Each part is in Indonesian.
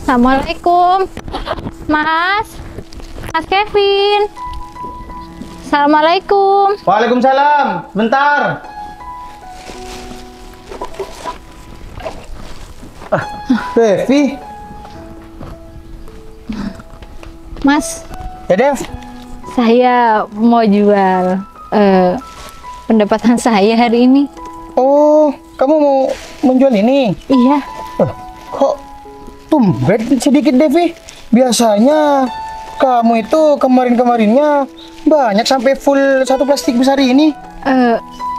Assalamualaikum, Mas. Mas Kevin. Assalamualaikum. Waalaikumsalam. Bentar. Devi. Mas, Ya, Dev. saya mau jual pendapatan saya hari ini. Oh, kamu mau menjual ini? Iya. Kok tumben sedikit, Devi? Biasanya kamu itu kemarin-kemarinnya banyak sampai full satu plastik besar ini.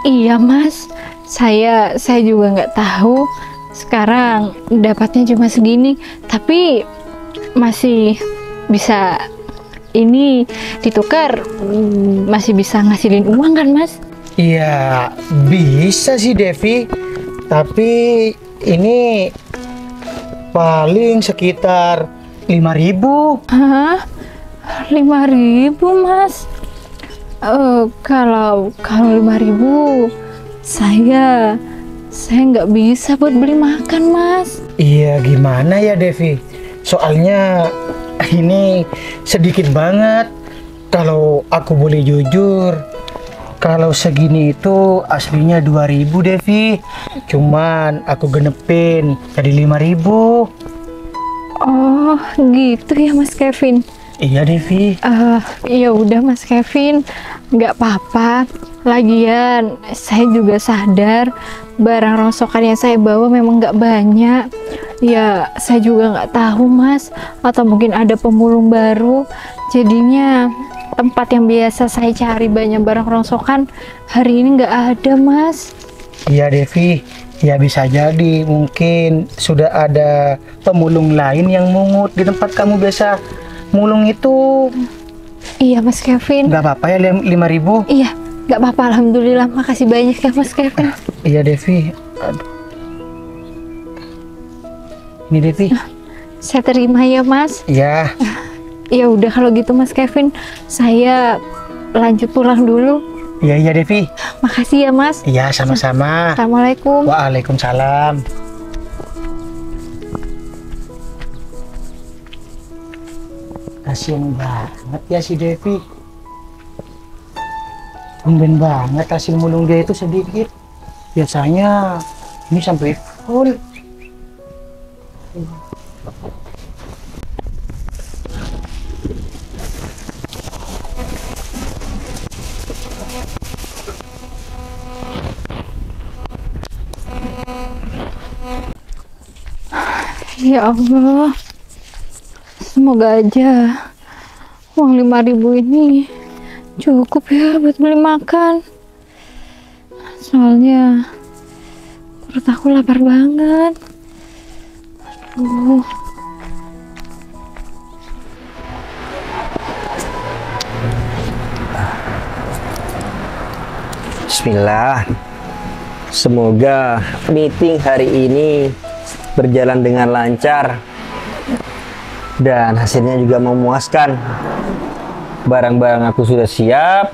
Iya, Mas. Saya juga nggak tahu. Sekarang dapatnya cuma segini, tapi masih bisa ini ditukar, masih bisa ngasilin uang kan, Mas? Iya, bisa sih, Devi. Tapi ini paling sekitar 5.000. Hah? 5.000, Mas? Kalau 5.000 saya nggak bisa buat beli makan, Mas. Iya, gimana ya, Devi? Soalnya ini sedikit banget. Kalau aku boleh jujur, kalau segini itu aslinya 2.000, Devi. Cuman aku genepin jadi 5.000. Oh, gitu ya, Mas Kevin. Iya, Devi. Ya udah, Mas Kevin, nggak apa-apa. Lagian saya juga sadar barang rongsokan yang saya bawa memang nggak banyak. Ya, saya juga nggak tahu, Mas, atau mungkin ada pemulung baru. Jadinya tempat yang biasa saya cari banyak barang rongsokan hari ini nggak ada, Mas. Iya, Devi. Ya, bisa jadi mungkin sudah ada pemulung lain yang mungut di tempat kamu biasa mulung itu. Iya, Mas Kevin. Nggak apa-apa ya, 5.000? Iya, nggak apa-apa. Alhamdulillah, makasih banyak ya, Mas Kevin. Iya, Devi. Aduh. Ini, Devi. Saya terima ya, Mas. Iya. Ya udah kalau gitu, Mas Kevin, saya lanjut pulang dulu. Iya, iya, Devi. Makasih ya, Mas. Iya, sama-sama. Assalamualaikum. Waalaikumsalam. Kasian banget ya si Devi. Tumben banget hasil mulung dia itu sedikit. Biasanya ini sampai full. Ya Allah, semoga aja uang 5.000 ini cukup ya buat beli makan. Soalnya perut aku lapar banget. Aduh. Bismillah. Semoga meeting hari ini berjalan dengan lancar dan hasilnya juga memuaskan. Barang-barang aku sudah siap,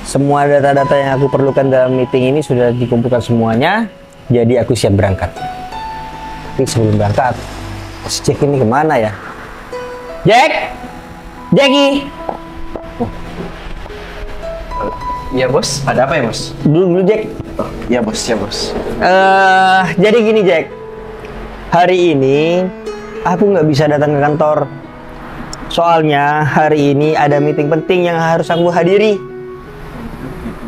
semua data-data yang aku perlukan dalam meeting ini sudah dikumpulkan semuanya, jadi aku siap berangkat. Tapi sebelum berangkat, si Jack ini kemana ya? Jack! Jackie! Iya, Bos. Ada apa ya, Bos? Dulu Jack. Iya, Bos. Ya, Bos. Jadi gini Jack, hari ini aku nggak bisa datang ke kantor. Soalnya hari ini ada meeting penting yang harus aku hadiri.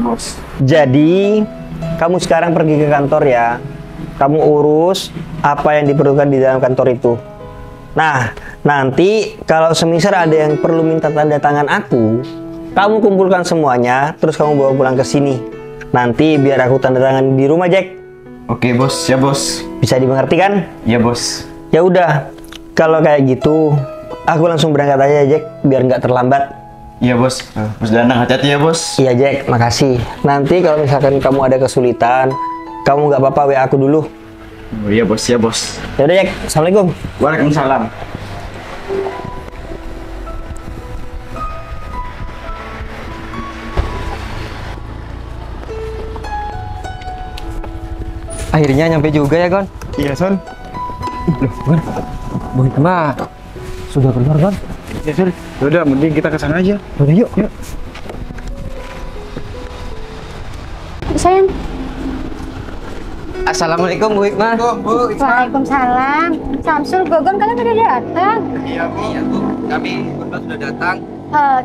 Bos. Jadi kamu sekarang pergi ke kantor ya. Kamu urus apa yang diperlukan di dalam kantor itu. Nah, nanti kalau semisal ada yang perlu minta tanda tangan aku, kamu kumpulkan semuanya, terus kamu bawa pulang ke sini. Nanti biar aku tanda tangan di rumah, Jack. Oke, Bos. Ya, Bos. Bisa dimengerti kan? Ya, Bos. Ya udah, kalau kayak gitu, aku langsung berangkat aja, Jack, biar nggak terlambat. Iya, Bos. Bos Danang, hati-hati ya, Bos. Iya, Jack, makasih. Nanti kalau misalkan kamu ada kesulitan, kamu nggak apa-apa WA aku dulu. Oh, iya, Bos. Ya, Bos. Ya udah, Jack. Assalamualaikum. Waalaikumsalam. Akhirnya nyampe juga ya, Gon. Iya, Son. Bu Hikmah sudah keluar kan? Ya sudah. Udah, mending kita ke sana aja. Udah yuk. Yuk. Sayang. Assalamualaikum Bu Hikmah. Waalaikumsalam. Samsul, Gogon, kalian udah datang? Iya Bu, kami berdua sudah datang.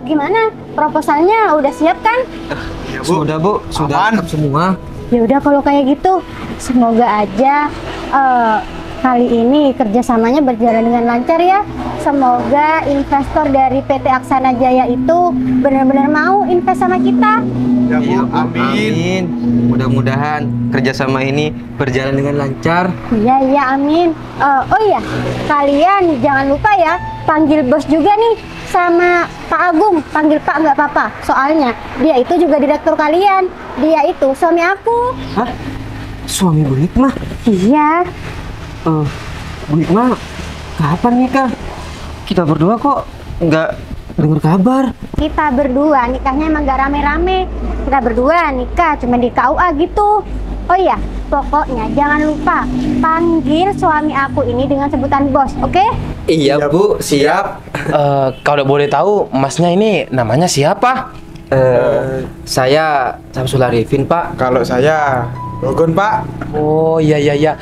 Gimana? Proposalnya udah siap kan? Sudah Bu, sudah lengkap semua. Ya udah kalau kayak gitu, semoga aja kali ini kerjasamanya berjalan dengan lancar ya. Semoga investor dari PT Aksana Jaya itu benar-benar mau invest sama kita. Ya Bu, amin. Mudah-mudahan kerjasama ini berjalan dengan lancar. Iya, amin. Oh iya, kalian jangan lupa ya, panggil bos juga nih sama Pak Agung. Panggil Pak nggak apa-apa, soalnya dia itu juga direktur kalian. Dia itu suami aku. Hah? Suami Bu Hikmah? Iya. Bu Hikmah, kapan nikah? Kita berdua kok nggak dengar kabar. Kita berdua nikahnya emang gak rame-rame. Kita berdua nikah cuma di KUA gitu. Oh iya, pokoknya jangan lupa panggil suami aku ini dengan sebutan bos, oke? Iya Bu, siap. Kalau boleh tahu, masnya ini namanya siapa? Saya Samsul Arifin Pak. Kalau saya Gogon, Pak. Oh iya.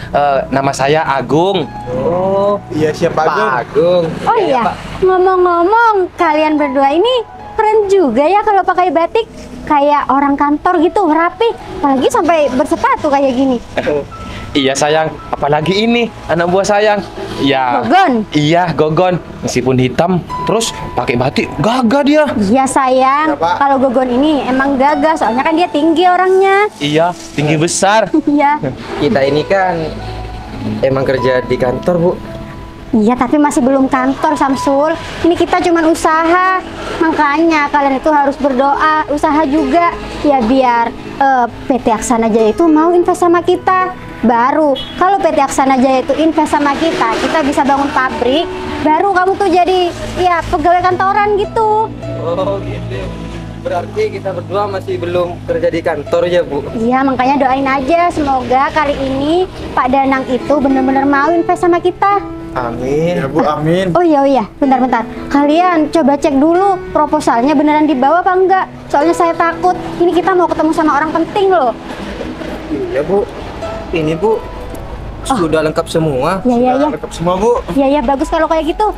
Nama saya Agung. Oh, Iya, siap Pak Agung. Pak Agung. Oh iya, ngomong-ngomong kalian berdua ini keren juga ya kalau pakai batik. Kayak orang kantor gitu, rapi. Apalagi sampai bersepatu kayak gini. Iya sayang, apalagi ini anak buah sayang. Ya. Gogon? Iya, Gogon. Meskipun hitam, terus pakai batik, gagah dia. Iya sayang, Ya, Pak. kalau Gogon ini emang gagah, soalnya kan dia tinggi orangnya. Iya, tinggi besar. Iya. Kita ini kan emang kerja di kantor Bu. Iya, tapi masih belum kantor, Samsul. Ini kita cuman usaha. Makanya kalian itu harus berdoa, usaha juga. Ya biar PT Aksana Jaya itu mau invest sama kita. Baru kalau PT Aksana Jaya itu invest sama kita bisa bangun pabrik. Baru kamu tuh jadi ya pegawai kantoran gitu. Oh gitu. Berarti kita berdua masih belum kerja di kantor ya Bu? Iya, makanya doain aja. Semoga kali ini Pak Danang itu benar-benar mau invest sama kita. Amin. Ya Bu, amin. Oh iya, bentar. Kalian coba cek dulu proposalnya beneran dibawa apa enggak. Soalnya saya takut, ini kita mau ketemu sama orang penting loh. Ya Bu, ini Bu sudah lengkap semua. Ya. Lengkap semua Bu. Ya, bagus kalau kayak gitu.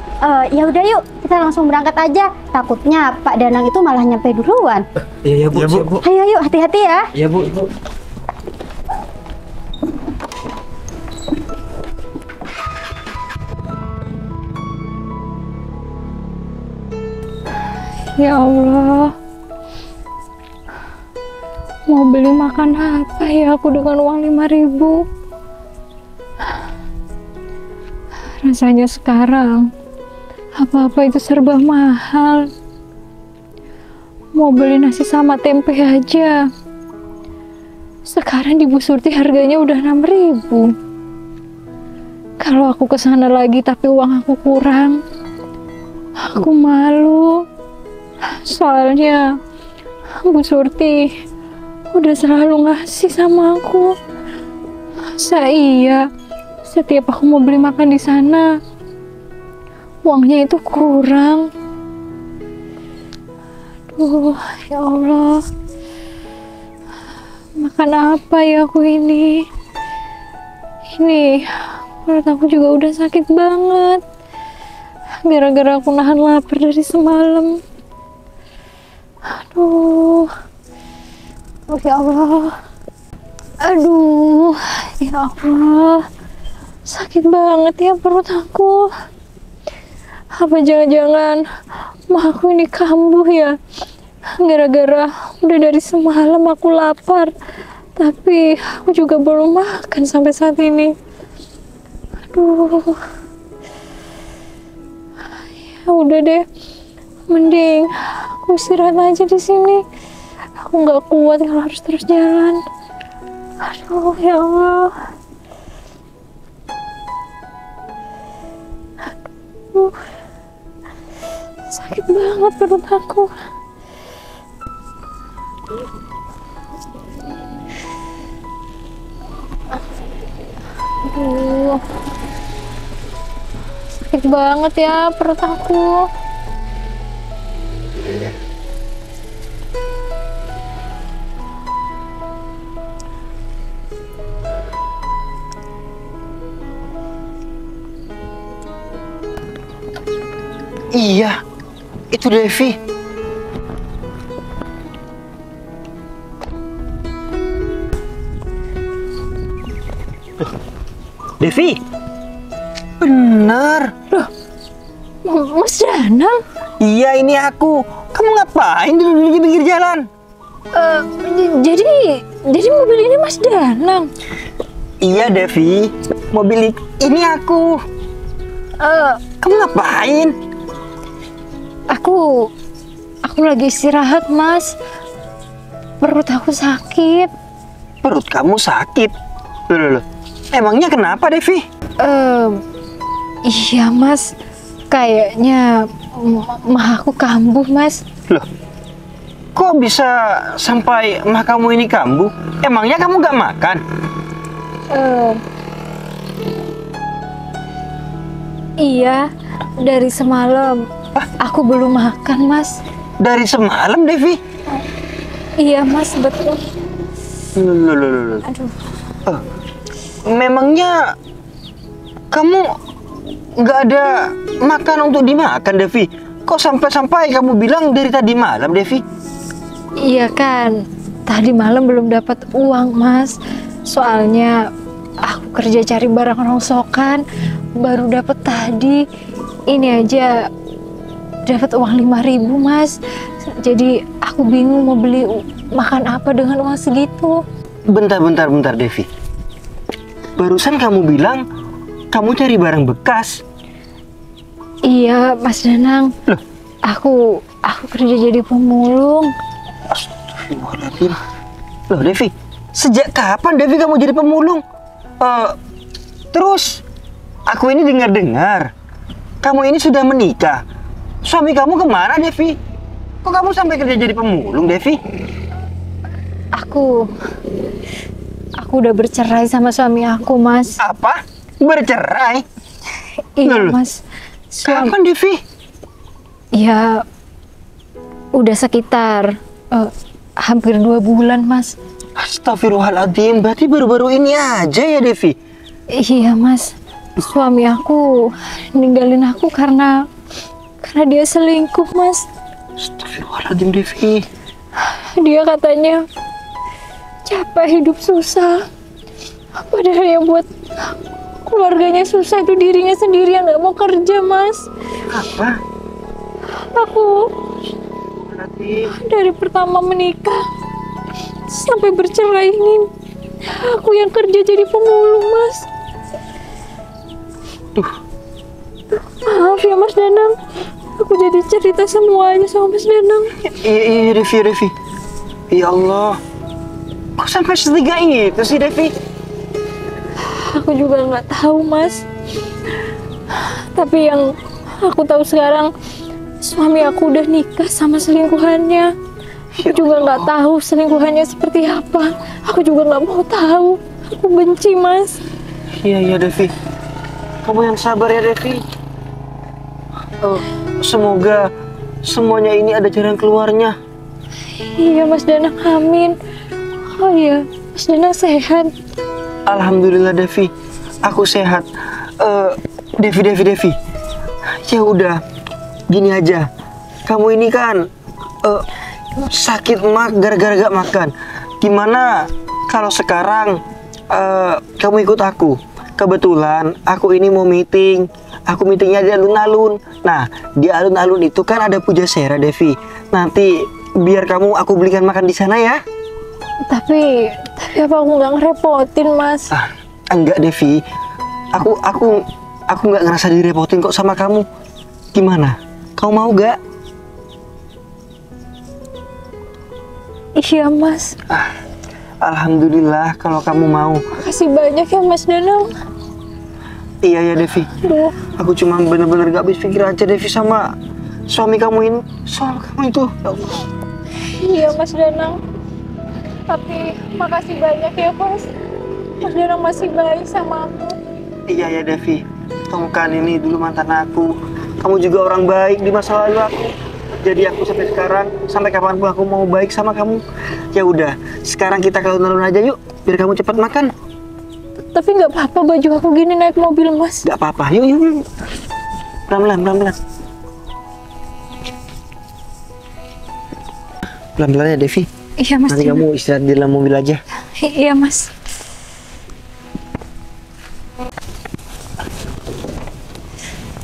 Ya udah yuk, kita langsung berangkat aja. Takutnya Pak Danang itu malah nyampe duluan. Iya Bu, Iya, Bu. siap, Bu. Ayo yuk, hati-hati ya. Iya Bu. Ya Allah, mau beli makan apa ya aku dengan uang 5.000? Rasanya sekarang apa-apa itu serba mahal. Mau beli nasi sama tempe aja sekarang di Bu Surti harganya udah 6.000. Kalau aku kesana lagi tapi uang aku kurang, aku malu. Soalnya Bu Surti udah selalu ngasih sama aku. Iya, setiap aku mau beli makan di sana, uangnya itu kurang. Aduh, ya Allah. Makan apa ya aku ini? Ini perut aku juga udah sakit banget. Gara-gara aku nahan lapar dari semalam. Aduh. Oh ya Allah. Aduh, ya Allah. Sakit banget ya perut aku. Apa jangan-jangan mah aku ini kambuh ya? Gara-gara udah dari semalam aku lapar. Tapi aku juga belum makan sampai saat ini. Aduh. Ya udah deh. Mending aku istirahat aja di sini. Aku nggak kuat kalau harus terus jalan. Aduh, ya Allah. Aduh. Sakit banget perut aku. Aduh. sakit banget ya perut aku. Iya, itu Devi. Devi, Benar. Mas Danang, iya ini aku. Kamu ngapain duduk di pinggir jalan? eh, jadi mobil ini Mas Danang. Iya Devi, mobil ini aku. Eh, Kamu ngapain? aku lagi istirahat Mas. Perut aku sakit. Perut kamu sakit. Loh. Emangnya kenapa Devi? Iya Mas, kayaknya mah aku kambuh Mas. Loh, kok bisa sampai mah kamu ini kambuh? Emangnya kamu gak makan? Iya, dari semalam aku belum makan Mas. Dari semalam Devi? Iya Mas, betul. Loh. Aduh, Memangnya kamu nggak ada makan untuk dimakan Devi? Kok sampai-sampai kamu bilang dari tadi malam Devi? iya kan. Tadi malam belum dapat uang Mas. Soalnya aku kerja cari barang rongsokan, baru dapat tadi. Ini aja dapat uang 5.000 Mas. Jadi aku bingung mau beli makan apa dengan uang segitu. Bentar Devi. Barusan kamu bilang kamu cari barang bekas. Iya Mas Danang. Loh? Aku kerja jadi pemulung. Astagfirullahaladzim. Loh Devi, sejak kapan Devi kamu jadi pemulung? Terus aku ini dengar kamu ini sudah menikah. Suami kamu kemana Devi? Kok kamu sampai kerja jadi pemulung Devi? Aku udah bercerai sama suami aku Mas. Apa? Bercerai? Iya Loh. Mas. Kapan Devi? Ya udah sekitar hampir 2 bulan Mas. Astagfirullahaladzim, berarti baru-baru ini aja ya Devi? Iya Mas. Suami aku ninggalin aku karena dia selingkuh Mas. Astagfirullahaladzim Devi. Dia katanya capek hidup susah. Padahal yang buat keluarganya susah itu dirinya sendiri yang nggak mau kerja Mas. Apa? Aku dari pertama menikah sampai bercerai ini aku yang kerja jadi pemulung Mas. Maaf ya Mas Danang, aku jadi cerita semuanya sama Mas Danang. Iya Devi. Ya Allah, kok sampai setiga itu sih Devi? Aku juga nggak tahu Mas. Tapi yang aku tahu sekarang suami aku udah nikah sama selingkuhannya. Aku juga nggak tahu selingkuhannya seperti apa. Aku juga nggak mau tahu. Aku benci Mas. Iya Devi, kamu yang sabar ya Devi. Semoga semuanya ini ada jalan keluarnya. Iya Mas Danang, amin. Oh iya, Mas Danang sehat. Alhamdulillah Devi, aku sehat. Devi. Ya udah, gini aja. Kamu ini kan sakit gara-gara gak makan. Gimana kalau sekarang kamu ikut aku? Kebetulan aku ini mau meeting. Aku meetingnya di alun-alun. Nah, di alun-alun itu kan ada Pujasera Devi. Nanti biar aku belikan makan di sana ya. Tapi apa aku nggak ngerepotin Mas? Enggak Devi. Aku nggak ngerasa direpotin kok sama kamu. Gimana? Kau mau gak? Iya Mas. Alhamdulillah kalau kamu mau. Makasih banyak ya Mas Danang. Iya ya Devi. Aduh. Aku cuma bener-bener gak habis pikir aja Devi sama suami kamu ini. Soal kamu itu. Ya Allah. Iya Mas Danang. Tapi makasih banyak ya Mas. Mas Danang masih baik sama aku. Iya ya Devi. Kamu kan ini dulu mantan aku. Kamu juga orang baik di masa lalu aku. Jadi aku sampai sekarang, sampai kapanpun aku mau baik sama kamu. Ya udah, sekarang kita ke alun-alun aja yuk, biar kamu cepat makan. Tapi nggak apa-apa baju aku gini naik mobil, Mas. Gak apa-apa, yuk, yuk, yuk. Pelan-pelan, pelan-pelan. Pelan-pelan ya, Devi. Iya, Mas. Nanti kamu istirahat di dalam mobil aja. Iya, Mas.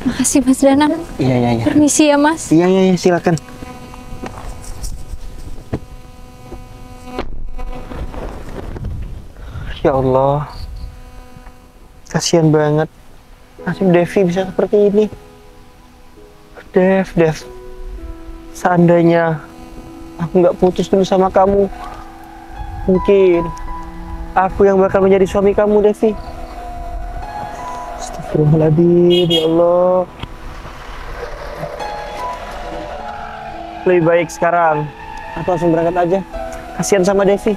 Makasih, Mas Danang. Iya, iya, iya. Permisi ya, Mas. Iya, iya, iya, silakan. Ya Allah. Kasihan banget. Nasib Devi bisa seperti ini. Dev. Seandainya aku nggak putus dulu sama kamu, mungkin aku yang bakal menjadi suami kamu, Devi. Astagfirullahaladzim, ya Allah. Lebih baik sekarang aku langsung berangkat aja. Kasihan sama Devi.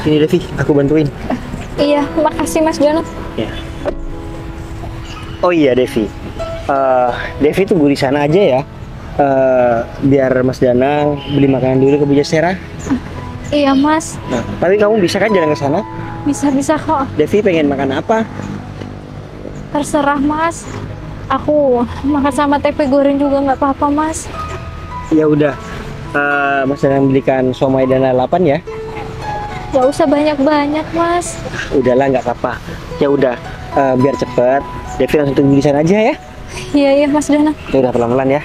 Sini Devi, aku bantuin. Iya, makasih Mas Danang. Ya. Oh iya Devi, Devi tunggu di sana aja ya. Biar Mas Danang beli makanan dulu ke Bu Jasera. Iya, Mas. Nah, tapi kamu bisa kan jalan ke sana? Bisa kok. Devi pengen makan apa? Terserah, Mas. Aku makan sama tempe goreng juga nggak apa-apa, Mas. Ya udah, Mas Danang belikan somai dan lalapan ya. Gak usah banyak-banyak, Mas. Udahlah, nggak apa-apa. Ya udah, biar cepet, Devi langsung tunggu di sana aja ya. Iya, Mas Danang. Ya udah, pelan-pelan ya.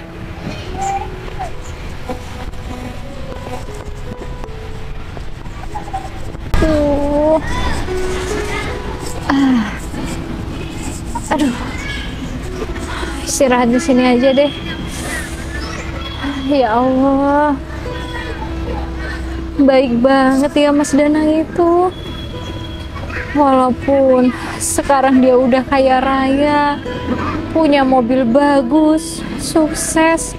Aduh. Istirahat di sini aja deh. Ya Allah. Baik banget ya Mas Danang itu. Walaupun sekarang dia udah kaya raya, punya mobil bagus, sukses,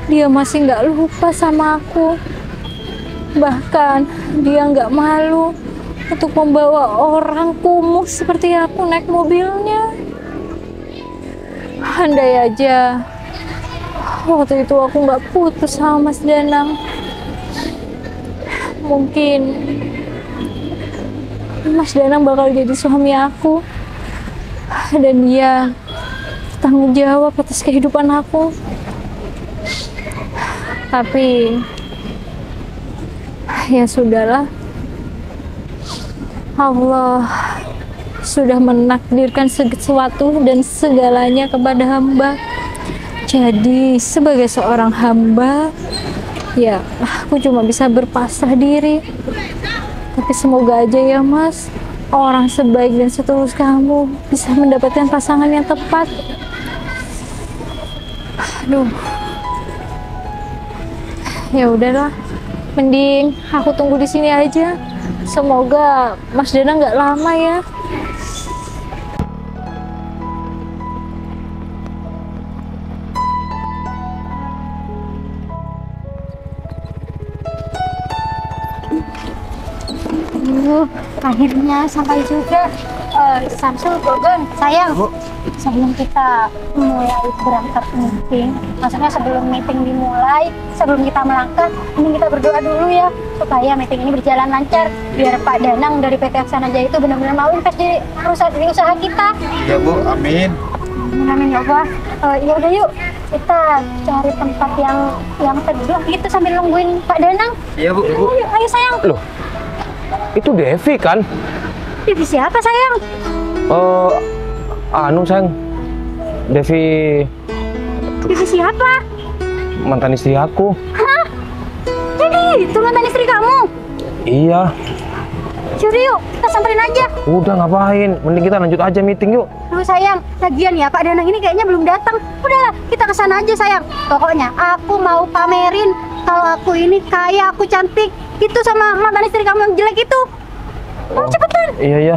dia masih nggak lupa sama aku. Bahkan dia nggak malu untuk membawa orang kumuh seperti aku naik mobilnya. Andai aja waktu itu aku nggak putus sama Mas Danang, mungkin Mas Danang bakal jadi suami aku dan dia tanggung jawab atas kehidupan aku. Tapi ya sudahlah, Allah sudah menakdirkan sesuatu dan segalanya kepada hamba. Jadi sebagai seorang hamba, ya aku cuma bisa berpasrah diri. Tapi semoga aja ya Mas, orang sebaik dan setulus kamu bisa mendapatkan pasangan yang tepat. Aduh, ya udahlah, mending aku tunggu di sini aja. Semoga Mas Danang nggak lama ya. Akhirnya sampai juga. Samsul, Gogon, sayang, sebelum kita mulai berangkat meeting, maksudnya sebelum meeting dimulai, sebelum kita melangkah, ini kita berdoa dulu ya, supaya meeting ini berjalan lancar, biar Pak Danang dari PT Aksana Jaya itu benar-benar mau invest di perusahaan, di usaha kita. Ya Bu, amin. Amin ya Allah. Ya udah yuk, kita cari tempat yang teduh gitu sambil nungguin Pak Danang. Iya, Bu. Ayo sayang. Loh, itu Devi kan? Devi siapa sayang? Sayang. Devi Devi siapa? mantan istri aku. Hah? Jadi itu mantan istri kamu? Iya. Yaudah yuk, kita samperin aja. Udah ngapain? Mending kita lanjut aja meeting yuk. Aduh sayang, lagian ya Pak Danang ini kayaknya belum datang. Udahlah, kita kesana aja sayang. Pokoknya aku mau pamerin kalau aku ini kaya, aku cantik. Itu sama mantan istri kamu yang jelek itu. Oh, cepetan. Iya, iya.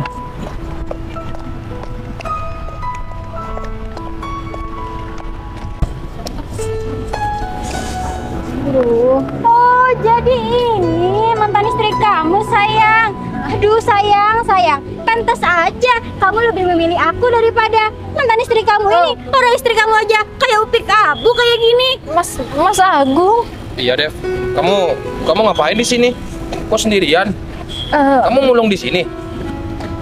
Aduh. Oh, jadi ini mantan istri kamu sayang. Aduh sayang, pantas aja kamu lebih memilih aku daripada mantan istri kamu ini. Orang istri kamu aja kayak upik abu kayak gini. Mas Agung. Iya, Dev. Kamu ngapain di sini? Kok sendirian? Kamu mulung di sini?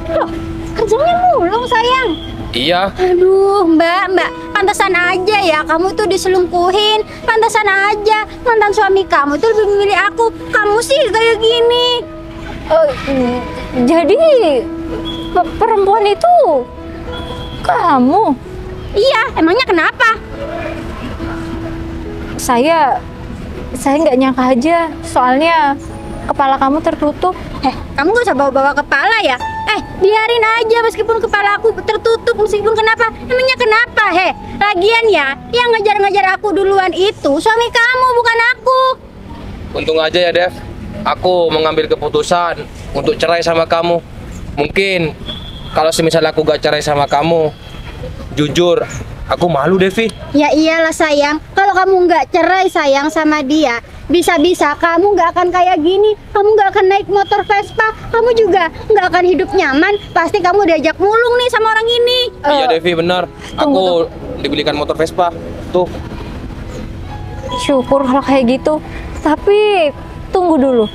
Loh, kerjanya mulung sayang. Iya. Aduh, Mbak, pantasan aja ya kamu tuh diselingkuhin. Pantasan aja mantan suami kamu tuh lebih memilih aku. Kamu sih kayak gini. Jadi perempuan itu kamu? Iya, emangnya kenapa? Saya nggak nyangka aja, soalnya kepala kamu tertutup. Kamu gak usah bawa-bawa kepala ya. Biarin aja meskipun kepala aku tertutup, meskipun kenapa? Emangnya kenapa? Lagian ya, yang ngejar-ngejar aku duluan itu suami kamu, bukan aku. Untung aja ya, Dev. Aku mengambil keputusan untuk cerai sama kamu. Mungkin kalau semisal aku gak cerai sama kamu, jujur, aku malu, Devi. Ya iyalah sayang, kalau kamu nggak cerai sayang sama dia, bisa-bisa kamu nggak akan kayak gini. Kamu nggak akan naik motor Vespa, kamu juga nggak akan hidup nyaman. Pasti kamu diajak mulung nih sama orang ini. Iya, Devi, benar. Aku dibelikan motor Vespa. Tuh. Syukur kalau kayak gitu. Tapi tunggu dulu.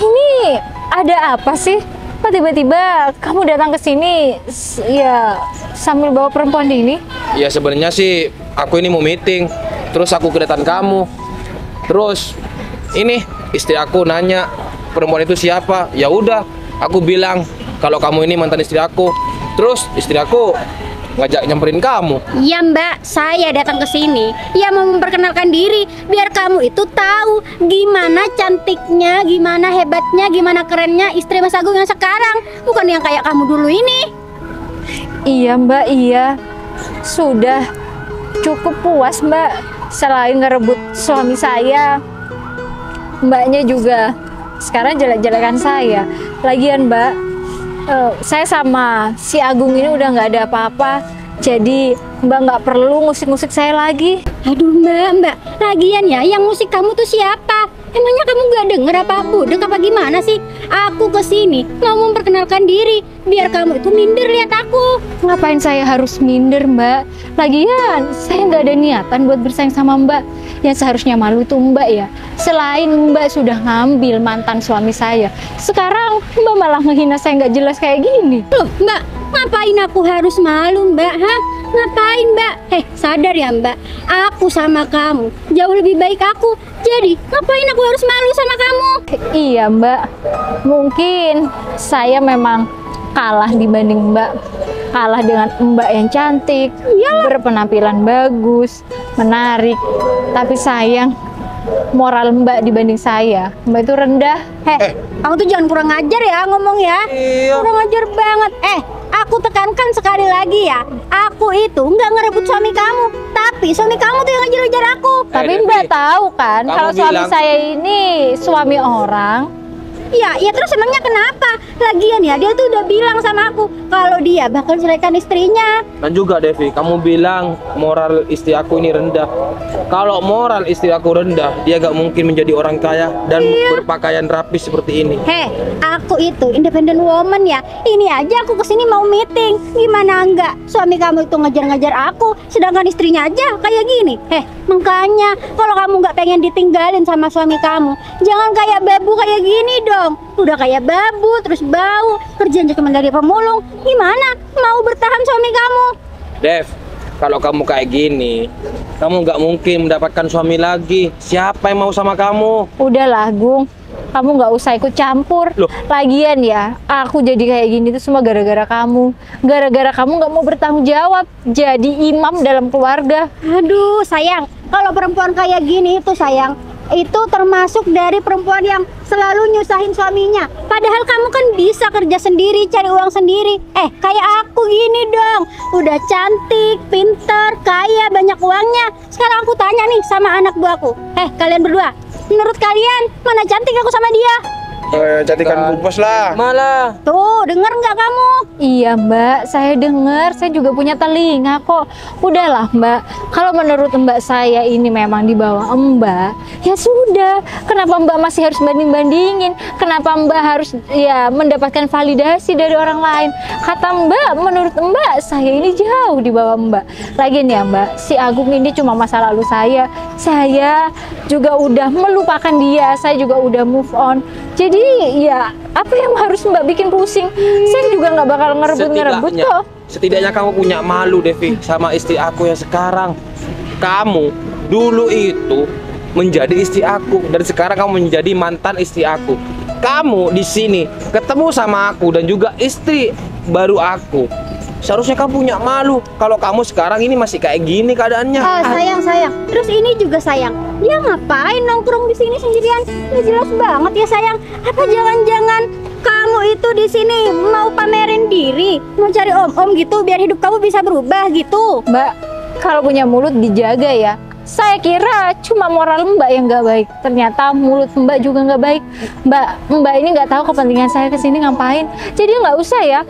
Ini ada apa sih? Kok tiba-tiba kamu datang ke sini ya sambil bawa perempuan ini? Ya sebenarnya sih aku ini mau meeting. Terus aku kedatangan kamu. Terus ini istri aku nanya perempuan itu siapa? Ya udah, aku bilang kalau kamu ini mantan istri aku. Terus istri aku ngajak nyamperin kamu. Iya Mbak, saya datang ke sini ya mau memperkenalkan diri biar kamu itu tahu gimana cantiknya, gimana hebatnya, gimana kerennya istri Mas Agung yang sekarang, bukan yang kayak kamu dulu ini. Iya Mbak, iya. Sudah cukup puas Mbak. Selain ngerebut suami saya, Mbaknya juga sekarang jelek-jelekan saya. Lagian Mbak, saya sama si Agung ini udah nggak ada apa-apa. Jadi Mbak nggak perlu ngusik-ngusik saya lagi. Aduh Mbak, lagian ya yang musik kamu tuh siapa? Emangnya kamu nggak denger apa budek apa gimana sih? Aku kesini mau memperkenalkan diri biar kamu itu minder lihat aku. Ngapain saya harus minder Mbak? Lagian saya nggak ada niatan buat bersaing sama Mbak. Yang seharusnya malu itu Mbak ya. Selain Mbak sudah ngambil mantan suami saya, sekarang Mbak malah ngehina saya nggak jelas kayak gini. Loh Mbak, ngapain aku harus malu Mbak? Ngapain Mbak? Sadar ya Mbak, aku sama kamu jauh lebih baik aku. Jadi ngapain aku harus malu sama kamu? Iya Mbak, mungkin saya memang kalah dibanding Mbak. Kalah dengan Mbak yang cantik, berpenampilan bagus, menarik. Tapi sayang, moral Mbak dibanding saya, Mbak itu rendah. Kamu tuh jangan kurang ajar ya ngomong ya. Kurang ajar banget. Aku tekankan sekali lagi ya, aku itu nggak ngerebut suami kamu, tapi suami kamu tuh yang ngejar-ngejar aku. Tapi Mbak tahu kan, kalau suami saya ini suami orang. Ya terus emangnya kenapa? Lagian ya dia tuh udah bilang sama aku kalau dia bakal ceraikan istrinya. Dan juga Devi, kamu bilang moral istri aku ini rendah. Kalau moral istri aku rendah, dia gak mungkin menjadi orang kaya dan berpakaian rapi seperti ini. Aku itu independent woman ya. Ini aja aku kesini mau meeting. Gimana enggak? Suami kamu itu ngejar-ngejar aku, sedangkan istrinya aja kayak gini. Makanya kalau kamu nggak pengen ditinggalin sama suami kamu, jangan kayak babu kayak gini dong. Udah kayak babu, terus bau, kerjanya cuma dari pemulung. Gimana mau bertahan suami kamu? Dev, kalau kamu kayak gini, kamu nggak mungkin mendapatkan suami lagi. Siapa yang mau sama kamu? Udahlah, Gung. Kamu nggak usah ikut campur. Loh. Lagian ya, aku jadi kayak gini tuh semua gara-gara kamu. Gara-gara kamu nggak mau bertanggung jawab jadi imam dalam keluarga. Aduh, sayang. Kalau perempuan kayak gini itu sayang, itu termasuk dari perempuan yang selalu nyusahin suaminya. Padahal kamu kan bisa kerja sendiri, cari uang sendiri. Kayak aku gini dong. Udah cantik, pinter, kaya, banyak uangnya. Sekarang aku tanya nih sama anak buahku. Kalian berdua, menurut kalian mana cantik aku sama dia? Cantikan Bu Bos lah. Malah. Tuh, denger nggak kamu? Iya, Mbak, saya dengar, saya juga punya telinga kok. Udahlah, Mbak. Kalau menurut Mbak saya ini memang di bawah Mbak, ya sudah. Kenapa Mbak masih harus banding-bandingin? Kenapa Mbak harus ya mendapatkan validasi dari orang lain? Kata Mbak, menurut Mbak, saya ini jauh di bawah Mbak. Lagian ya, Mbak, si Agung ini cuma masa lalu saya. Saya juga udah melupakan dia, saya juga udah move on. Jadi ya apa yang harus Mbak bikin pusing? Saya juga nggak bakal ngerebut kok. Setidaknya kamu punya malu, Devi, sama istri aku yang sekarang. Kamu dulu itu menjadi istri aku dan sekarang kamu menjadi mantan istri aku. Kamu di sini ketemu sama aku dan juga istri baru aku. Seharusnya kamu punya malu kalau kamu sekarang ini masih kayak gini keadaannya. Sayang. Terus ini juga sayang. Dia ngapain nongkrong di sini sendirian? Ini jelas banget ya sayang. Apa jangan-jangan kamu itu di sini mau pamerin diri, mau cari om-om gitu biar hidup kamu bisa berubah gitu? Mbak, kalau punya mulut dijaga ya. Saya kira cuma moral Mbak yang nggak baik. Ternyata mulut Mbak juga nggak baik. Mbak ini nggak tahu kepentingan saya kesini ngapain. Jadi nggak usah ya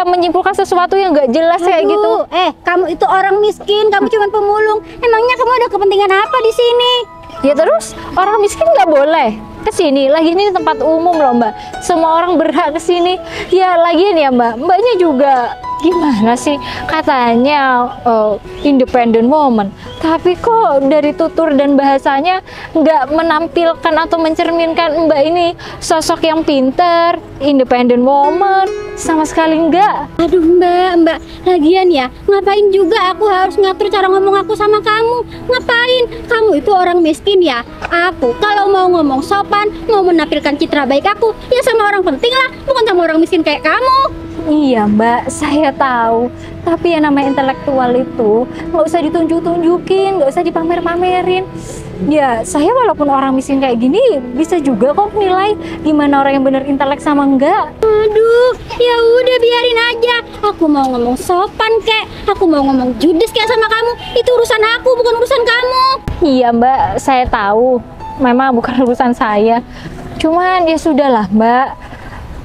menyimpulkan sesuatu yang nggak jelas kayak gitu. Kamu itu orang miskin, kamu cuma pemulung. Emangnya kamu ada kepentingan apa di sini? Ya terus orang miskin nggak boleh kesini. Lagi ini tempat umum loh, Mbak. Semua orang berhak kesini. Ya lagian ya, Mbaknya juga gimana sih, katanya independent woman, tapi kok dari tutur dan bahasanya nggak menampilkan atau mencerminkan Mbak ini sosok yang pinter, independent woman, sama sekali nggak. Aduh Mbak, lagian ya, ngapain juga aku harus ngatur cara ngomong aku sama kamu? Ngapain? Kamu itu orang miskin ya. Aku kalau mau ngomong sopan, mau menampilkan citra baik aku, ya sama orang penting lah, bukan sama orang miskin kayak kamu. Iya Mbak, saya tahu. Tapi yang namanya intelektual itu nggak usah ditunjuk-tunjukin, nggak usah dipamer-pamerin. Ya, saya walaupun orang miskin kayak gini bisa juga kok nilai gimana orang yang bener intelek sama enggak. Aduh, ya udah biarin aja. Aku mau ngomong sopan kek, aku mau ngomong judes kayak sama kamu. Itu urusan aku, bukan urusan kamu. Iya Mbak, saya tahu. Memang bukan urusan saya. Cuman ya sudahlah Mbak.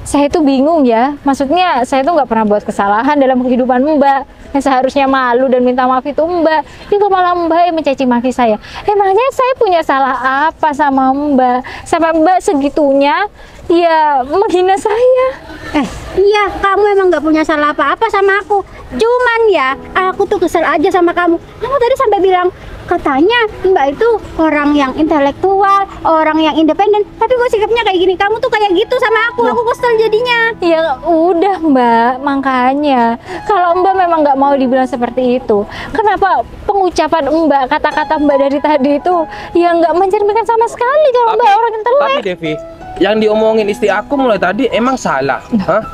Saya itu bingung ya, maksudnya saya tuh nggak pernah buat kesalahan dalam kehidupan Mbak. Yang seharusnya malu dan minta maaf itu Mbak. Ini kok malah Mbak yang mencaci maki saya. Emangnya saya punya salah apa sama Mbak? Sampai Mbak segitunya ya menghina saya. Iya, kamu emang nggak punya salah apa-apa sama aku. Cuman ya, aku tuh kesel aja sama kamu. Kamu tadi sampai bilang, katanya Mbak itu orang yang intelektual, orang yang independen. Tapi kok sikapnya kayak gini? Kamu tuh kayak gitu sama aku kesel jadinya. Ya udah Mbak, makanya kalau Mbak memang nggak mau dibilang seperti itu, kenapa pengucapan Mbak, kata-kata Mbak dari tadi itu ya nggak mencerminkan sama sekali kalau Mbak orang intelek. Tapi Devi, yang diomongin istri aku mulai tadi emang salah. Hah?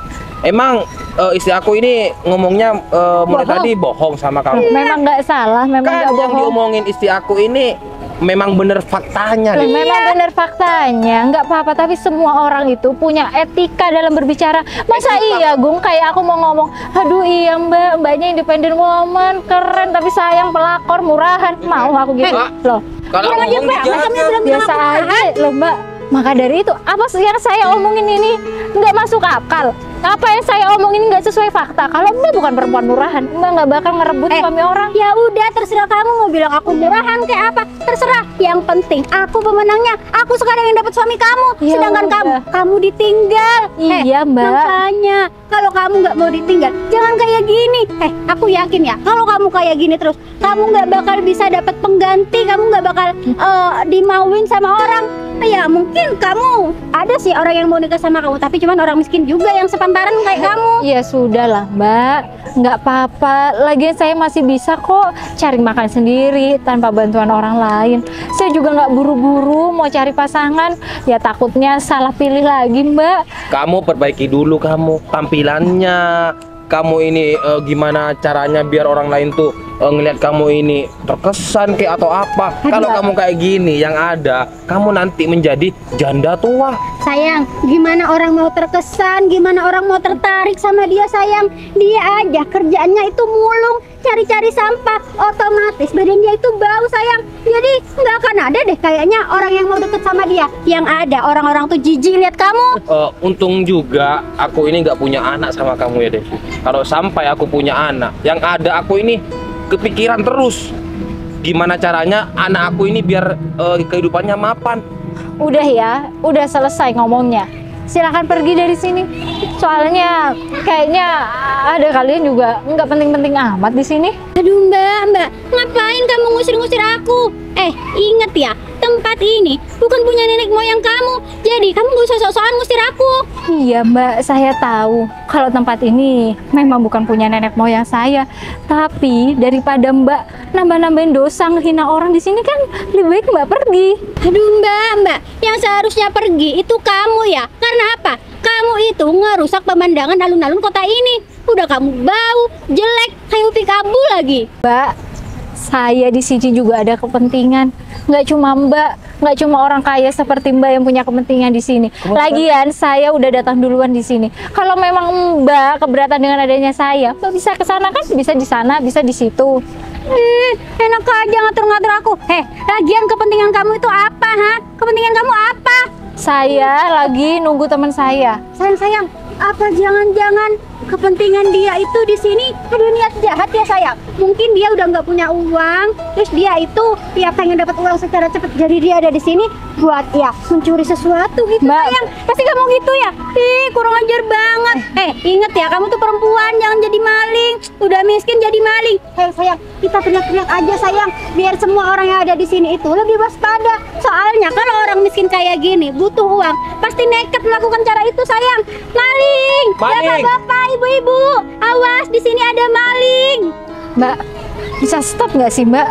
Emang istri aku ini ngomongnya mulai tadi bohong sama kamu. Memang nggak salah, memang Kan nggak yang bohong. diomongin istri aku ini memang bener faktanya. Loh, Devi. memang benar faktanya, nggak apa-apa. Tapi semua orang itu punya etika dalam berbicara. Masa iya, Gung, kayak aku mau ngomong, aduh iya mbaknya independent woman, keren, tapi sayang pelakor, murahan. Mau aku gitu? Loh, Kalau Kurang aja, ngomong Mbak. Masa dijaga. bilang biasa aja loh Mbak. Maka dari itu, apa yang saya omongin ini nggak masuk akal? Apa yang saya omongin nggak sesuai fakta? Kalau Mbak bukan perempuan murahan, Mbak nggak bakal ngerebut suami orang. Ya udah, terserah kamu mau bilang aku murahan kayak apa, terserah. Yang penting aku pemenangnya. Aku sekarang yang dapat suami kamu. Ya Sedangkan udah. kamu ditinggal. Iya, Mbak. Makanya kalau kamu nggak mau ditinggal, jangan kayak gini. Aku yakin ya, kalau kamu kayak gini terus, kamu nggak bakal bisa dapat pengganti. Kamu nggak bakal dimauin sama orang. Ya mungkin kamu ada sih orang yang mau nikah sama kamu, tapi cuman orang miskin juga yang sepantaran tamparan kayak kamu. Ya sudah lah Mbak, nggak apa-apa. Lagian saya masih bisa kok cari makan sendiri tanpa bantuan orang lain. Saya juga nggak buru-buru mau cari pasangan. Ya takutnya salah pilih lagi Mbak. Kamu perbaiki dulu kamu tampilannya. Kamu ini gimana caranya biar orang lain tuh ngelihat kamu ini terkesan kayak atau apa. Kalau kamu kayak gini yang ada kamu nanti menjadi janda tua. Sayang, gimana orang mau terkesan, gimana orang mau tertarik sama dia sayang. Dia aja kerjaannya itu mulung, cari-cari sampah, otomatis badan dia itu bau sayang. Jadi nggak akan ada deh kayaknya orang yang mau deket sama dia. Yang ada orang-orang tuh jijik lihat kamu. Untung juga aku ini nggak punya anak sama kamu ya Devi. Kalau sampai aku punya anak, yang ada aku ini kepikiran terus gimana caranya anak aku ini biar kehidupannya mapan. Udah ya, udah selesai ngomongnya. Silakan pergi dari sini. Soalnya kayaknya ada kalian juga nggak penting-penting amat di sini. Aduh Mbak, ngapain kamu ngusir-ngusir aku? Ingat ya, tempat ini bukan punya nenek moyang kamu. Jadi kamu gak usah sok-sokan ngusir aku. Iya Mbak, saya tahu kalau tempat ini memang bukan punya nenek moyang saya. Tapi daripada Mbak nambah-nambahin dosa ngehina orang di sini kan lebih baik Mbak pergi. Aduh Mbak, yang seharusnya pergi itu kamu ya. Karena apa? Kamu itu ngerusak pemandangan alun-alun kota ini. Udah kamu bau, jelek, kayak upik abu lagi. Mbak, saya di sini juga ada kepentingan. Nggak cuma Mbak, nggak cuma orang kaya seperti Mbak yang punya kepentingan di sini. Lagian saya udah datang duluan di sini. Kalau memang Mbak keberatan dengan adanya saya, Mbak bisa ke sana kan? Bisa di sana, bisa di situ. Enak aja ngatur-ngatur aku. Lagian kepentingan kamu itu apa, ha? Kepentingan kamu apa? Saya lagi nunggu teman saya. Sayang, apa jangan-jangan kepentingan dia itu di sini ada niat jahat ya sayang? Mungkin dia udah nggak punya uang, terus dia itu ya pengen dapat uang secara cepat. Jadi dia ada di sini buat ya mencuri sesuatu gitu. Mbak, sayang, pasti kamu gitu ya? Kurang ajar banget. Inget ya, kamu tuh perempuan, jangan jadi maling. Udah miskin jadi maling. Sayang, kita teriak-teriak aja sayang, biar semua orang yang ada di sini itu lebih waspada. Soalnya kalau orang miskin kayak gini butuh uang, pasti nekat melakukan cara itu sayang. Maling! Bapak-bapak, ibu-ibu, awas di sini ada maling. Mbak, bisa stop nggak sih Mbak?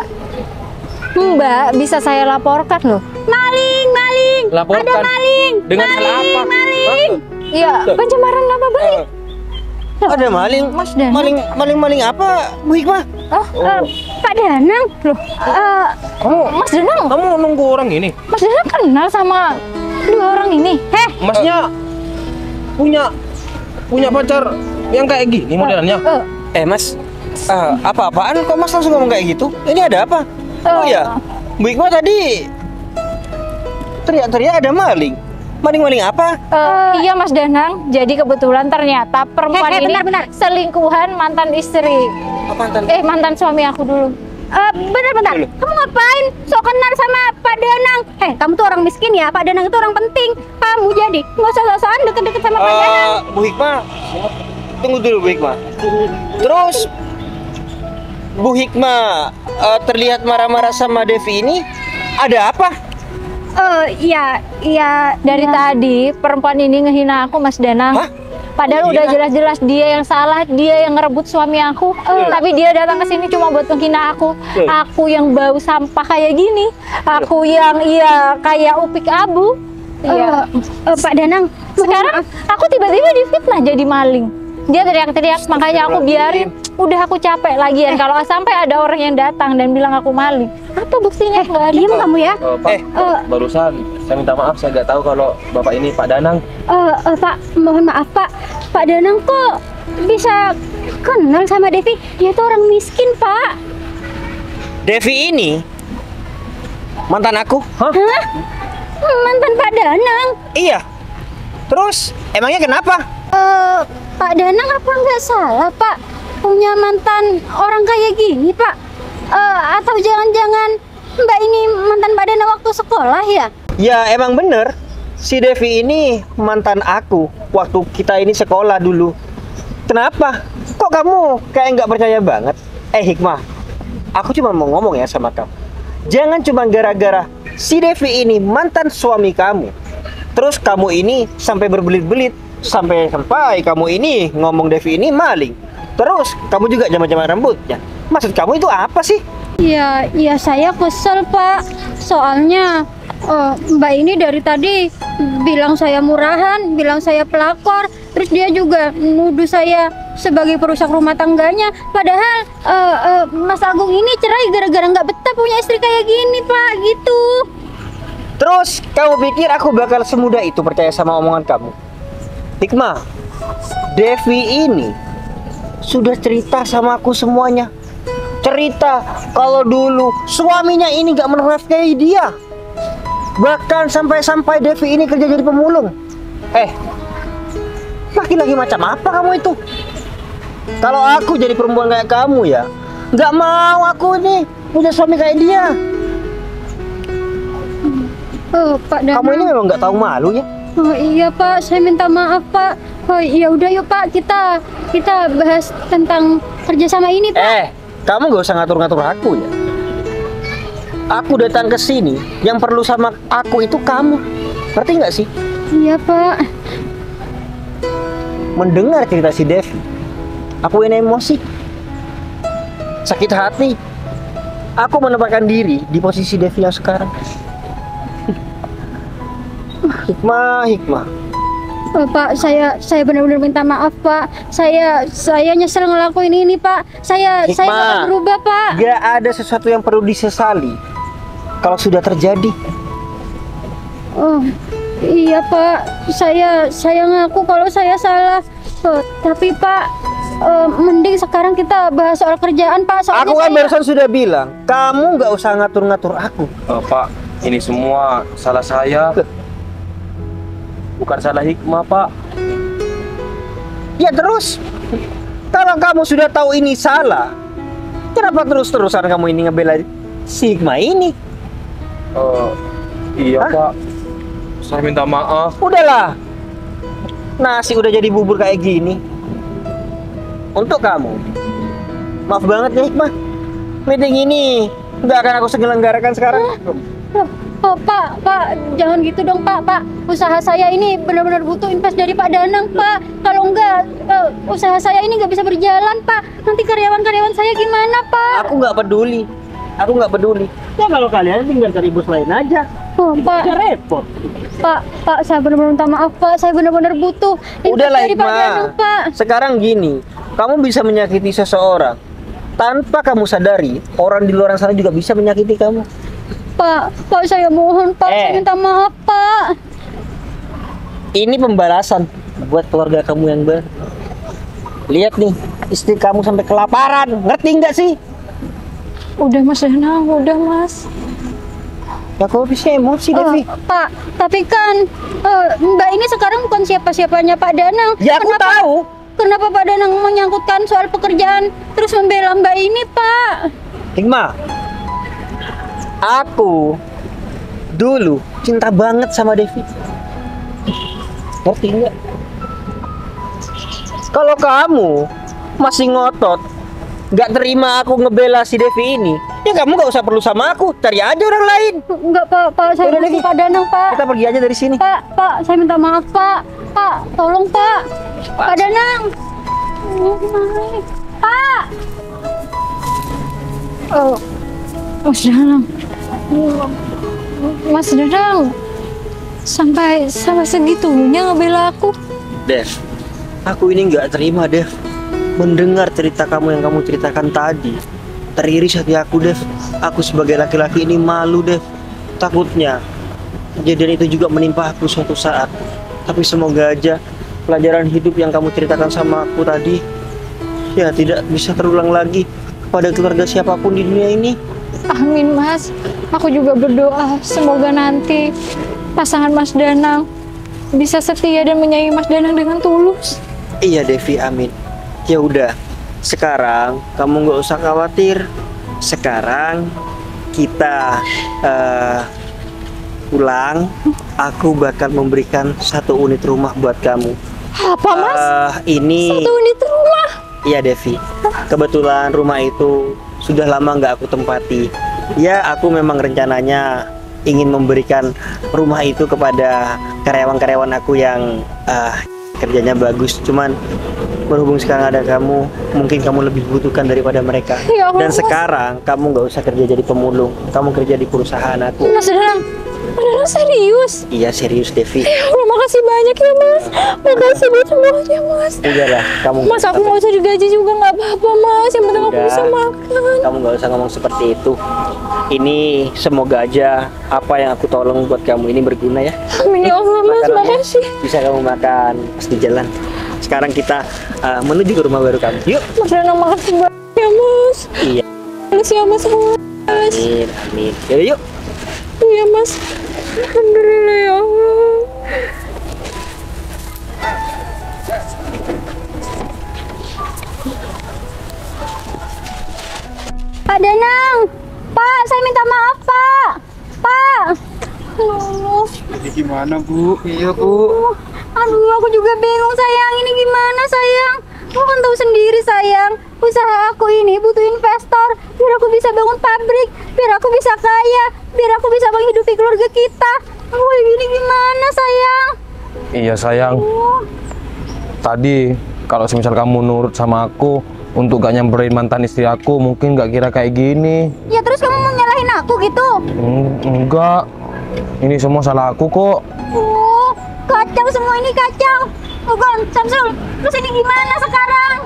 Mbak, bisa saya laporkan loh. Maling! Laporkan. Ada maling! Dengan hal apa? Maling! Iya, pencemaran nama baik. Ada maling. Mas Danang. Maling apa, Bu Hikmah? Pak Danang? Loh, Mas Danang, Kamu nunggu orang ini? Mas Danang kenal sama dua orang ini? Masnya punya pacar yang kayak gini modelannya? Mas, apa-apaan kok Mas langsung ngomong kayak gitu? Ini ada apa? Oh ya, Bu Hikmah tadi teriak-teriak ada maling. Maling-maling apa? Iya Mas Danang, jadi kebetulan ternyata perempuan ini bentar. selingkuhan mantan istri. Mantan suami aku dulu. Bentar. Kamu ngapain? Sok kenal sama Pak Danang. Kamu tuh orang miskin ya. Pak Danang itu orang penting. Kamu jadi nggak usah sok-sokan deket-deket sama Pak Danang. Bu Hikmah, tunggu dulu Bu Hikmah. Terus Bu Hikmah terlihat marah-marah sama Devi ini. Ada apa? Iya. Dari tadi perempuan ini ngehina aku Mas Danang. Hah? Padahal udah jelas-jelas dia yang salah, dia yang ngerebut suami aku. Tapi dia datang ke sini cuma buat menghina aku. Aku yang bau sampah kayak gini. Aku yang kayak upik abu. Iya. Pak Danang, Sekarang aku tiba-tiba difitnah jadi maling. Dia teriak-teriak, makanya aku biarin. Udah aku capek lagian kalau sampai ada orang yang datang dan bilang aku maling. Apa buktinya? Nggak ada. diam kamu ya. Pak, barusan saya minta maaf, saya nggak tahu kalau Bapak ini Pak Danang. Pak, mohon maaf Pak. Pak Danang kok bisa kenal sama Devi? Dia tuh orang miskin Pak. Devi ini mantan aku. Hah? Mantan Pak Danang? Iya. Terus emangnya kenapa? Pak Danang apa nggak salah Pak punya mantan orang kayak gini Pak? Atau jangan-jangan Mbak ini mantan Pak Danang waktu sekolah ya? Ya emang bener. Si Devi ini mantan aku waktu kita ini sekolah dulu. Kenapa? Kok kamu kayak nggak percaya banget? Hikmah, aku cuma mau ngomong ya sama kamu. Jangan cuma gara-gara si Devi ini mantan suami kamu, terus kamu ini sampai berbelit-belit Sampai-sampai kamu ini ngomong Devi ini maling. Terus kamu juga jama-jama rambutnya. Maksud kamu itu apa sih? Ya saya kesel Pak. Soalnya Mbak ini dari tadi bilang saya murahan, bilang saya pelakor. Terus dia juga nuduh saya sebagai perusak rumah tangganya. Padahal Mas Agung ini cerai gara-gara nggak betah punya istri kayak gini Pak, gitu. Terus kamu pikir aku bakal semudah itu percaya sama omongan kamu? Hikmah, Devi ini sudah cerita sama aku semuanya. Cerita kalau dulu suaminya ini gak menafkahi dia. Bahkan sampai-sampai Devi ini kerja jadi pemulung. Laki-laki macam apa kamu itu? Kalau aku jadi perempuan kayak kamu ya, gak mau aku ini punya suami kayak dia. Pak Danang. Kamu ini memang gak tahu malu ya? Oh iya Pak, saya minta maaf Pak. Oh iya udah yuk Pak, kita bahas tentang kerjasama ini Pak. Kamu gak usah ngatur-ngatur aku ya. Aku datang ke sini, yang perlu sama aku itu kamu. Ngerti nggak sih? Iya Pak. Mendengar cerita si Devi, aku ini emosi, sakit hati. Aku menempatkan diri di posisi Devi yang sekarang. Hikmah. Oh, Pak, saya benar-benar minta maaf Pak. Saya nyesel ngelakuin ini Pak. Saya bakal berubah Pak. Gak ada sesuatu yang perlu disesali kalau sudah terjadi. Oh iya Pak, saya ngaku kalau saya salah. Tapi Pak, mending sekarang kita bahas soal kerjaan Pak. Soalnya Aku kan barusan sudah bilang, kamu gak usah ngatur-ngatur aku. Pak, ini semua salah saya. Bukan salah Hikmah, Pak. Ya terus, kalau kamu sudah tahu ini salah, kenapa terus-terusan kamu ini ngebela si Hikmah ini? Iya Hah? Pak, saya minta maaf. Udahlah, nasi udah jadi bubur kayak gini. Untuk kamu, maaf banget ya Hikmah, meeting ini nggak akan aku selenggarakan sekarang. Oh, Pak, jangan gitu dong Pak. Usaha saya ini benar-benar butuh invest dari Pak Danang Pak. Kalau enggak, usaha saya ini nggak bisa berjalan Pak. Nanti karyawan-karyawan saya gimana Pak? Aku nggak peduli. Ya kalau kalian tinggal cari bos lain aja. Oh, Pak. Gak repot. Pak, saya benar-benar minta maaf Pak. Saya benar-benar butuh invest Udahlah dari Pak Danang Hikmah. Pak. Sekarang gini, kamu bisa menyakiti seseorang tanpa kamu sadari, orang di luar sana juga bisa menyakiti kamu. Pak, saya mohon Pak, saya minta maaf Pak. Ini pembalasan buat keluarga kamu yang baru. Lihat nih, istri kamu sampai kelaparan, ngerti nggak sih? Udah Mas Danang, udah Mas. Ya kok bisa emosi Devi? Pak, tapi kan Mbak ini sekarang bukan siapa-siapanya Pak Danang. Ya aku tahu. Kenapa Pak Danang menyangkutkan soal pekerjaan terus membela Mbak ini Pak? Hikmah, aku dulu cinta banget sama Devi. Ngerti nggak? Kalau kamu masih ngotot, nggak terima aku ngebela si Devi ini, ya kamu nggak usah perlu sama aku, cari aja orang lain. Enggak Pak, saya Udah, butuh Devi. Pak Danang Pak. Kita pergi aja dari sini. Pak, saya minta maaf Pak. Pak, tolong Pak. Pak Danang. Pak. Oh, Mas Danang. Mas Danang. Sampai segitunya ngebela aku. Dev, aku ini nggak terima Dev. Mendengar cerita kamu yang kamu ceritakan tadi, teriris hati aku Dev. Aku sebagai laki-laki ini malu Dev. Takutnya kejadian itu juga menimpa aku suatu saat. Tapi semoga aja pelajaran hidup yang kamu ceritakan sama aku tadi ya tidak bisa terulang lagi pada keluarga siapapun di dunia ini. Amin Mas. Aku juga berdoa semoga nanti pasangan Mas Danang bisa setia dan menyayangi Mas Danang dengan tulus. Iya Devi, amin. Ya udah, sekarang kamu nggak usah khawatir. Sekarang kita pulang. Aku bakal memberikan 1 unit rumah buat kamu. Apa Mas? Ini 1 unit rumah? Iya Devi. Kebetulan rumah itu sudah lama nggak aku tempati. Ya aku memang rencananya ingin memberikan rumah itu kepada karyawan-karyawan aku yang kerjanya bagus. Cuman berhubung sekarang ada kamu, mungkin kamu lebih butuhkan daripada mereka. Ya Allah, Dan Mas. sekarang kamu nggak usah kerja jadi pemulung, kamu kerja di perusahaan aku. Mas Danang, beneran serius? Iya serius Devi. Ya Allah, makasih banyak ya Mas. Makasih buat semuanya Mas. Udahlah, kamu nggak Mas, usah aku nggak usah digaji juga nggak apa-apa Mas. Yang penting aku Udah. bisa makan. Kamu nggak usah ngomong seperti itu. Ini semoga aja apa yang aku tolong buat kamu ini berguna ya. Amin ya Allah Mas, Makanannya makasih. bisa kamu makan pas di jalan. Sekarang kita menuju ke rumah baru kamu. Yuk. Mas Danang, makasih banyak ya Mas. Iya. Makasih ya Mas. Amin, amin. Yaudah, yuk. Iya Mas. Alhamdulillah ya Allah. Pak Danang, Pak, saya minta maaf Pak. Pak. Aduh, Ini gimana Bu? Iya Bu. aduh, aku juga bingung sayang. Ini gimana sayang? Aku kan tahu sendiri sayang. Usaha aku ini butuh investor. Biar aku bisa bangun pabrik. Biar aku bisa kaya. Biar aku bisa menghidupi keluarga kita. Aku kayak gini gimana sayang? Iya sayang. Tadi kalau semisal kamu nurut sama aku untuk gak nyamperin mantan istri aku, mungkin gak kira kayak gini. Ya terus kamu mau nyalahin aku gitu? Enggak. Ini semua salah aku kok. Kacau semua ini kacau. Bukan, Samsul. Terus ini gimana sekarang?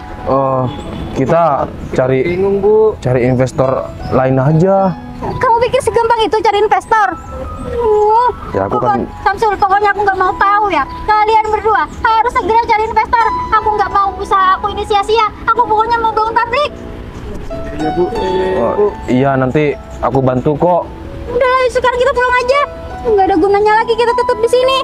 Kita cari investor lain aja. Kamu pikir segampang itu cari investor? Ya, aku kan- Samsul, pokoknya aku nggak mau tahu ya. Kalian berdua harus segera cari investor. Aku nggak mau usaha aku ini sia-sia. Aku pokoknya mau bangun pabrik. Iya nanti aku bantu kok. Udah, sekarang kita pulang aja. Nggak ada gunanya lagi kita tetap di sini.